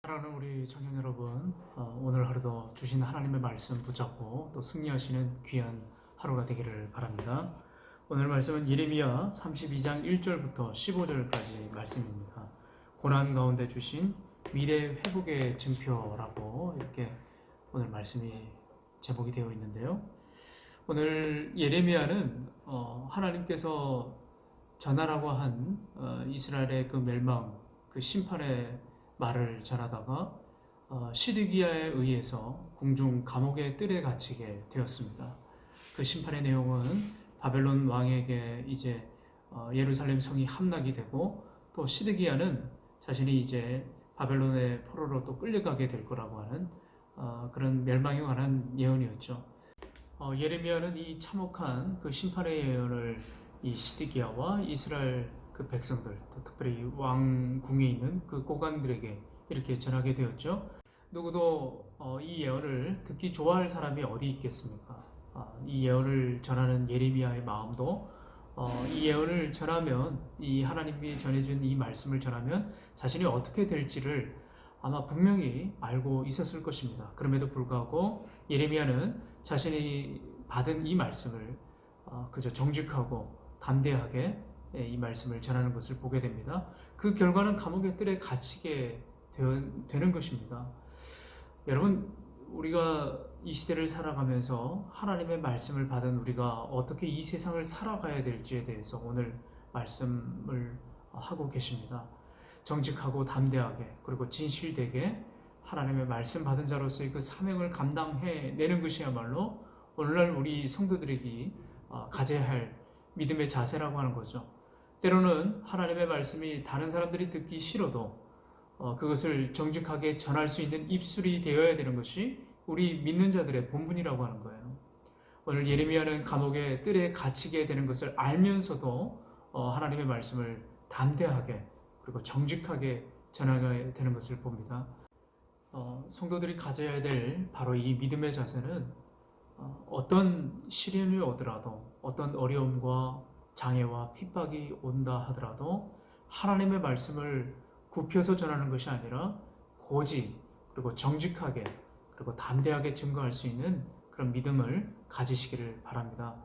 사랑하는 우리 청년 여러분, 오늘 하루도 주신 하나님의 말씀 붙잡고 또 승리하시는 귀한 하루가 되기를 바랍니다. 오늘 말씀은 예레미야 32장 1절부터 15절까지 말씀입니다. 고난 가운데 주신 미래 회복의 증표라고 이렇게 오늘 말씀이 제목이 되어 있는데요. 오늘 예레미야는 하나님께서 전하라고 한 이스라엘의 그 멸망, 그 심판의 말을 전하다가 시드기야에 의해서 궁중 감옥의 뜰에 갇히게 되었습니다. 그 심판의 내용은 바벨론 왕에게 이제 예루살렘 성이 함락이 되고 또 시드기야는 자신이 이제 바벨론의 포로로 또 끌려가게 될 거라고 하는 그런 멸망에 관한 예언이었죠. 예레미야는 이 참혹한 그 심판의 예언을 이 시드기야와 이스라엘 그 백성들, 또 특별히 왕궁에 있는 그 고관들에게 이렇게 전하게 되었죠. 누구도 이 예언을 듣기 좋아할 사람이 어디 있겠습니까? 이 예언을 전하는 예레미야의 마음도 이 예언을 전하면, 이 하나님이 전해준 이 말씀을 전하면 자신이 어떻게 될지를 아마 분명히 알고 있었을 것입니다. 그럼에도 불구하고 예레미야는 자신이 받은 이 말씀을 그저 정직하고 담대하게 이 말씀을 전하는 것을 보게 됩니다. 그 결과는 감옥의 뜰에 갇히게 되는 것입니다. 여러분, 우리가 이 시대를 살아가면서 하나님의 말씀을 받은 우리가 어떻게 이 세상을 살아가야 될지에 대해서 오늘 말씀을 하고 계십니다. 정직하고 담대하게 그리고 진실되게 하나님의 말씀 받은 자로서의 그 사명을 감당해내는 것이야말로 오늘날 우리 성도들에게 가져야 할 믿음의 자세라고 하는 거죠. 때로는 하나님의 말씀이 다른 사람들이 듣기 싫어도 그것을 정직하게 전할 수 있는 입술이 되어야 되는 것이 우리 믿는 자들의 본분이라고 하는 거예요. 오늘 예레미야는 감옥의 뜰에 갇히게 되는 것을 알면서도 하나님의 말씀을 담대하게 그리고 정직하게 전하게 되는 것을 봅니다. 성도들이 가져야 될 바로 이 믿음의 자세는 어떤 시련이 오더라도, 어떤 어려움과 장애와 핍박이 온다 하더라도 하나님의 말씀을 굽혀서 전하는 것이 아니라 고지 그리고 정직하게 그리고 담대하게 증거할 수 있는 그런 믿음을 가지시기를 바랍니다.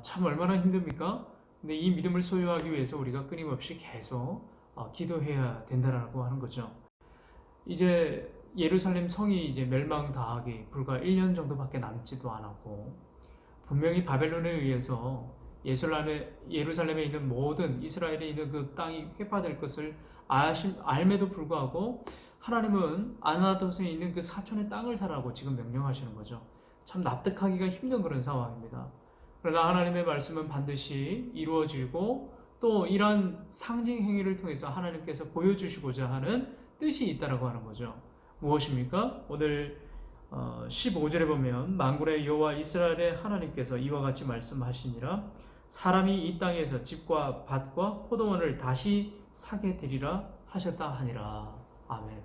참 얼마나 힘듭니까? 근데 이 믿음을 소유하기 위해서 우리가 끊임없이 계속 기도해야 된다라고 하는 거죠. 이제 예루살렘 성이 이제 멸망당하기 불과 1년 정도밖에 남지도 않았고, 분명히 바벨론에 의해서 예루살렘에 있는 모든 이스라엘에 있는 그 땅이 회파될 것을 알매도 불구하고 하나님은 아나돗에 있는 그 사촌의 땅을 사라고 지금 명령하시는 거죠. 참 납득하기가 힘든 그런 상황입니다. 그러나 하나님의 말씀은 반드시 이루어지고 또 이러한 상징 행위를 통해서 하나님께서 보여주시고자 하는 뜻이 있다라고 하는 거죠. 무엇입니까? 오늘 15절에 보면 만군의 여호와 이스라엘의 하나님께서 이와 같이 말씀하시니라. 사람이 이 땅에서 집과 밭과 포도원을 다시 사게 되리라 하셨다 하니라. 아멘.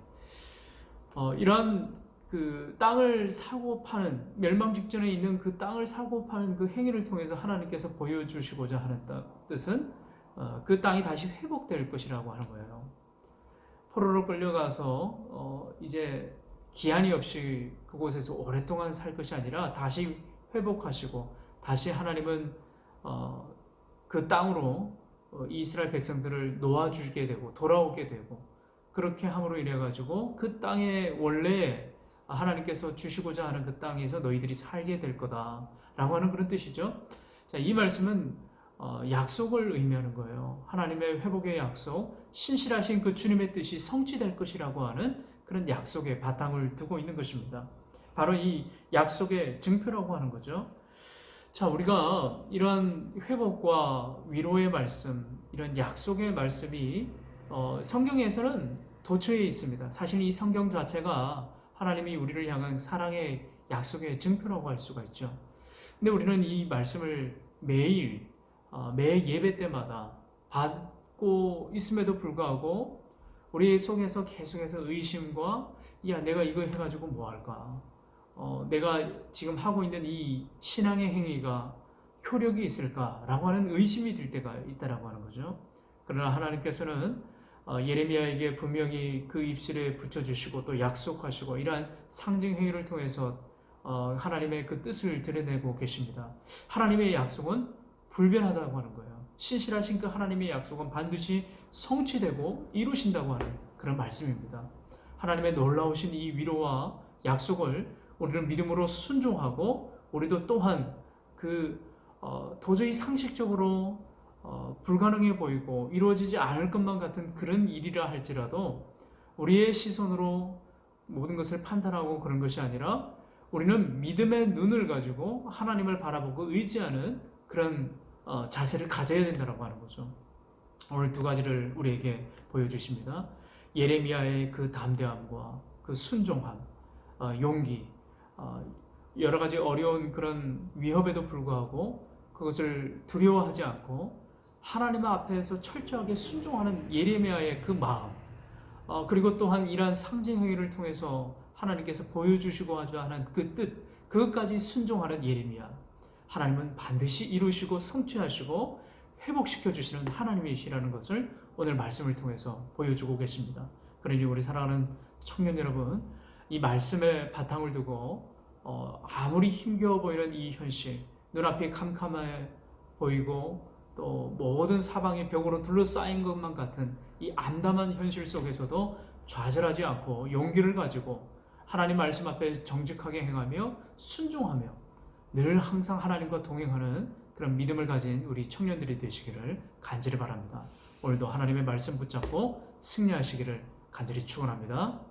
이러한 그 땅을 사고 파는, 멸망 직전에 있는 그 땅을 사고 파는 그 행위를 통해서 하나님께서 보여주시고자 하는 뜻은 그 땅이 다시 회복될 것이라고 하는 거예요. 포로로 끌려가서 이제 기한이 없이 그곳에서 오랫동안 살 것이 아니라 다시 회복하시고 다시 하나님은 그 땅으로 이스라엘 백성들을 놓아주게 되고 돌아오게 되고, 그렇게 함으로 인해 가지고 그 땅에 원래 하나님께서 주시고자 하는 그 땅에서 너희들이 살게 될 거다라고 하는 그런 뜻이죠. 자, 이 말씀은 약속을 의미하는 거예요. 하나님의 회복의 약속, 신실하신 그 주님의 뜻이 성취될 것이라고 하는 그런 약속의 바탕을 두고 있는 것입니다. 바로 이 약속의 증표라고 하는 거죠. 자, 우리가 이런 회복과 위로의 말씀, 이런 약속의 말씀이 성경에서는 도처에 있습니다. 사실 이 성경 자체가 하나님이 우리를 향한 사랑의 약속의 증표라고 할 수가 있죠. 근데 우리는 이 말씀을 매일 매 예배 때마다 받고 있음에도 불구하고 우리 속에서 계속해서 의심과 야, 내가 이거 해가지고 뭐 할까? 내가 지금 하고 있는 이 신앙의 행위가 효력이 있을까라고 하는 의심이 들 때가 있다라고 하는 거죠. 그러나 하나님께서는 예레미야에게 분명히 그 입술에 붙여주시고 또 약속하시고 이러한 상징 행위를 통해서 하나님의 그 뜻을 드러내고 계십니다. 하나님의 약속은 불변하다고 하는 거예요. 신실하신 그 하나님의 약속은 반드시 성취되고 이루신다고 하는 그런 말씀입니다. 하나님의 놀라우신 이 위로와 약속을 우리는 믿음으로 순종하고 우리도 또한 도저히 상식적으로 불가능해 보이고 이루어지지 않을 것만 같은 그런 일이라 할지라도 우리의 시선으로 모든 것을 판단하고 그런 것이 아니라 우리는 믿음의 눈을 가지고 하나님을 바라보고 의지하는 그런 자세를 가져야 된다고 하는 거죠. 오늘 두 가지를 우리에게 보여주십니다. 예레미야의 그 담대함과 그 순종함, 용기, 여러 가지 어려운 그런 위협에도 불구하고 그것을 두려워하지 않고 하나님 앞에서 철저하게 순종하는 예레미야의 그 마음, 그리고 또한 이러한 상징 행위를 통해서 하나님께서 보여주시고자 하는 그 뜻, 그것까지 순종하는 예레미야. 하나님은 반드시 이루시고 성취하시고 회복시켜 주시는 하나님이시라는 것을 오늘 말씀을 통해서 보여주고 계십니다. 그러니 우리 사랑하는 청년 여러분, 이 말씀에 바탕을 두고 아무리 힘겨워 보이는 이 현실, 눈앞이 캄캄해 보이고 또 모든 사방이 벽으로 둘러싸인 것만 같은 이 암담한 현실 속에서도 좌절하지 않고 용기를 가지고 하나님 말씀 앞에 정직하게 행하며 순종하며 늘 항상 하나님과 동행하는 그런 믿음을 가진 우리 청년들이 되시기를 간절히 바랍니다. 오늘도 하나님의 말씀 붙잡고 승리하시기를 간절히 축원합니다.